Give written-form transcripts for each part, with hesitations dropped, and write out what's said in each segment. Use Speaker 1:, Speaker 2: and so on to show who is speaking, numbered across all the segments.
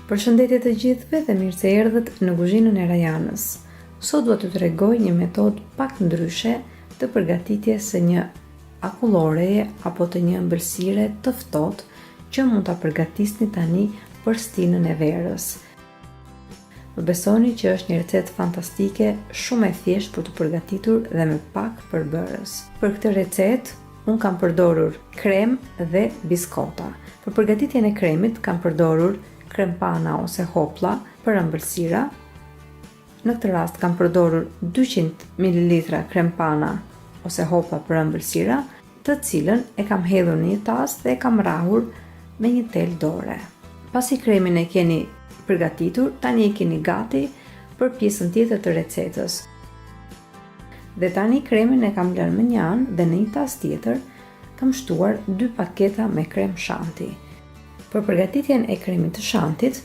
Speaker 1: Përshëndetje të gjithëve dhe mirë se erdhët në kuzhinën e Rajanës. Sot do t'ju tregoj një metodë pak ndryshe të përgatitjes së një akulloreje apo të një ëmbëlsire të ftohtë që mund ta përgatisni tani për stinën e verës. Më besoni që është një recetë fantastike, shumë e thjeshtë për të përgatitur dhe me pak përbërës. Për këtë recetë unë kam përdorur krem dhe biskota. Për përgatitjen e kremit kam përdorur krem pana ose hopla për ëmbëlsira. Në këtë rast kam përdorur 200 ml krem pana ose hopla për ëmbëlsira, të cilën e kam hedhur në një tas dhe e kam rrahur me një tel dore. Pasi kremin e keni përgatitur, tani e keni gati për pjesën tjetër të recetës. Dhe tani kremin e kam lënë më një anë dhe në një tas tjetër kam shtuar 2 paketa me krem shanti. Për përgatitjen e kremit të shantit,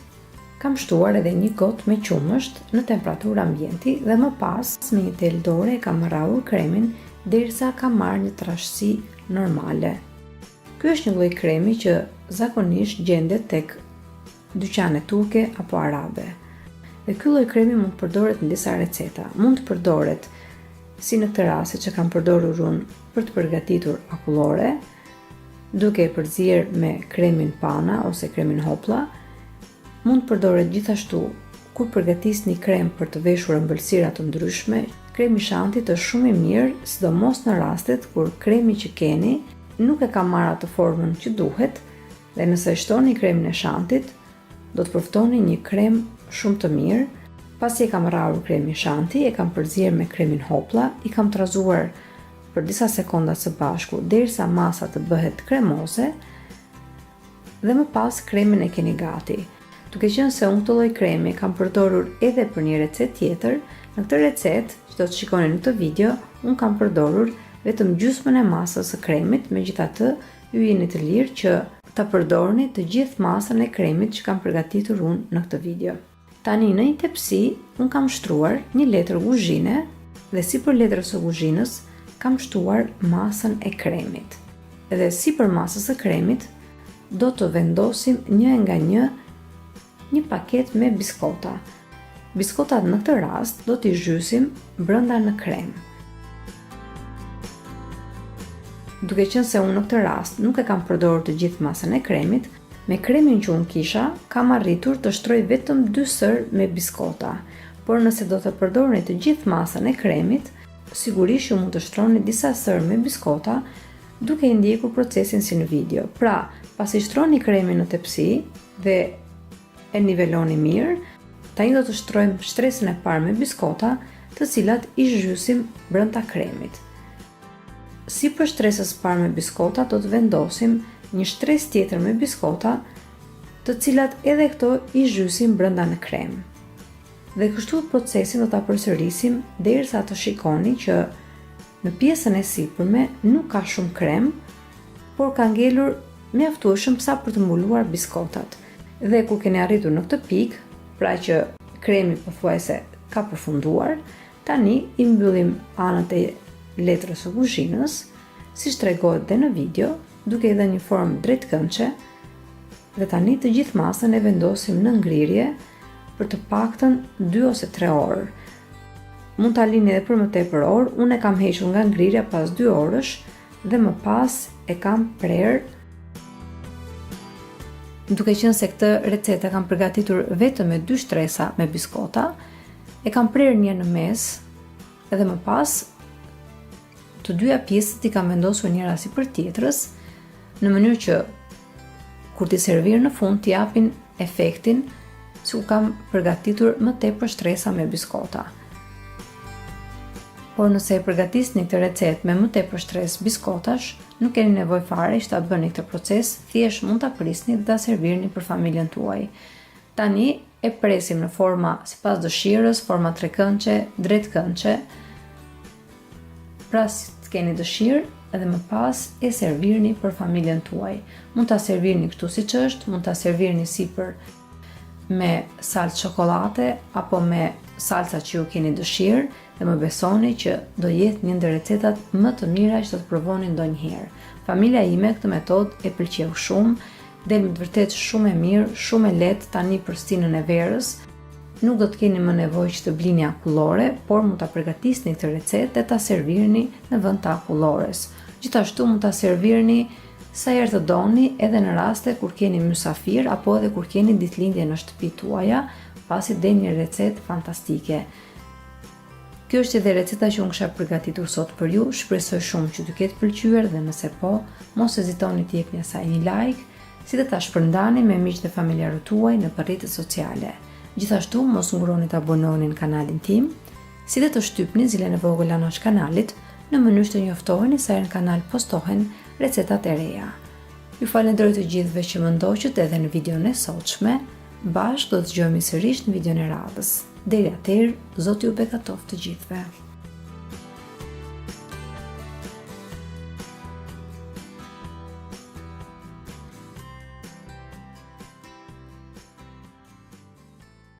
Speaker 1: kam shtuar edhe një gotë me qumësht në temperaturë ambienti dhe më pas me një tel dore kam rrahur kremin derisa kam marrë një trashësi normale. Ky është një lloj kremi që zakonisht gjendet tek dyqanet turke apo arabe. Dhe ky lloj kremi mund të përdoret në disa receta. Mund të përdoret si në këtë rast që kam përdorur unë për të përgatitur akullore, duke e përzier me kremin pana ose kremin hopla. Mund të përdoret gjithashtu kur përgatisni krem për të veshur ëmbëlsira të ndryshme. Kremi shantit është shumë i mirë, sidomos në rastet kur kremi që keni nuk e ka marrë atë formën që duhet, dhe nëse shtoni kremin e shantit, do të përftoni një krem shumë të mirë. Pasi e kam rrahur kremin shanti, e kam përzier me kremin hopla, i kam trazuar për disa sekonda së bashku derisa masa të bëhet kremoze dhe më pas kremin e keni gati. Duke qenë se unë këtë lloj kremi kam përdorur edhe për një recetë tjetër, në këtë recetë që do të shikoni në këtë video, unë kam përdorur vetëm gjysmën e masës së kremit, megjithatë ju jeni të lirë që ta përdorni të gjithë masën e kremit që kam përgatitur unë në këtë video. Tani në një tepsi unë kam shtruar një letër kuzhine dhe sipër letrës së kuzhinës kam shtuar masën e kremit. Dhe sipër masës së kremit do të vendosim një nga një paket me biskota. Biskotat në këtë rast do t'i zhysim brenda në krem. Duke qenë se unë në këtë rast nuk e kam përdorur të gjithë masën e kremit, me kremin që unë kisha, kam arritur të shtroj vetëm 2 sër me biskota. Por nëse do të përdorni të gjithë masën e kremit, sigurisht ju mund të shtroni disa sër me biskota duke i ndjekur procesin si në video. Pra, pasi shtroni kremin në tepsi dhe e niveloni mirë, tani do të shtrojmë shtresën e parë me biskota, të cilat i zhysim brenda kremit. Sipër shtresës parë me biskota do të vendosim një shtresë tjetër me biskota, të cilat edhe këto i zhysim brenda në krem. Dhe kështu procesin do ta përsërisim derisa të shikoni që në pjesën e sipërme nuk ka shumë krem, por ka ngelur mjaftueshëm sa për të mbuluar biskotat. Dhe kur keni arritur në këtë pikë, pra që kremi pothuajse ka përfunduar, tani i mbyllim anët e letrës së kuzhinës, siç tregohet dhe në video, duke i dhënë një formë drejtkëndshe, dhe tani të gjithë masën e vendosim në ngrirje për të paktën 2 ose 3 orë. Mund ta lini edhe për më tepër orë, unë e kam hequr nga ngrirja pas 2 orësh dhe më pas e kam prerë. Duke qenë se këtë recetë kam përgatitur vetëm me 2 shtresa me biskota, e kam prerë një në mes edhe më pas të dyja pjesët i kam vendosur njëra sipër tjetrës, në mënyrë që kur t'i servir në fund t'i japin efektin si u kam përgatitur më tepër shtresa me biskota. Por nëse e përgatisni këtë recetë me më tepër shtresë biskotash, nuk keni nevojë fare që ta bëni këtë proces, thjesht mund ta prisni dhe ta servirni për familjen tuaj. Tani e presim në forma sipas dëshirës, forma trekëndshe, drejtkëndshe. Pra si të keni dëshirë, edhe më pas e servirni për familjen tuaj. Mund ta servirni kështu siç është, mund ta servirni sipër me salcë çokolate apo me salca që ju keni dëshirë, dhe më besoni që do jetë një ndër recetat më të mira që do të provoni ndonjëherë. Familja ime këtë metodë e pëlqeu shumë Del me të vërtet shumë e mirë, shumë e lehtë tani për stinën e verës. Nuk do të keni më nevojë që të blini akullore, por mund ta përgatisni këtë recetë dhe ta servirni në vend të akullores. Gjithashtu mund ta servirni sa herë të doni, edhe në raste kur keni mysafir apo edhe kur keni ditëlindje në shtëpitë tuaja, pasi del një recetë fantastike. Kjo është edhe receta që unë kisha përgatitur sot për ju. Shpresoj shumë që t'ju ketë pëlqyer dhe nëse po, mos hezitoni të jepni asaj një like, si dhe ta shpërndani me miqtë dhe familjarët tuaj në rrjetet sociale. Gjithashtu mos nguroni të abononi në kanalin tim, si dhe të shtypni zilën e vogël anosh kanalit në mënyrë të njoftoheni sa herë në kanal postohen recetat e reja. Ju falenderoj të gjithëve që më ndoqët edhe në videon e sotshme. Bashkë do të dëgjohemi sërish në videon e radhës. Deri atëherë, Zoti ju bekatoft të gjithëve.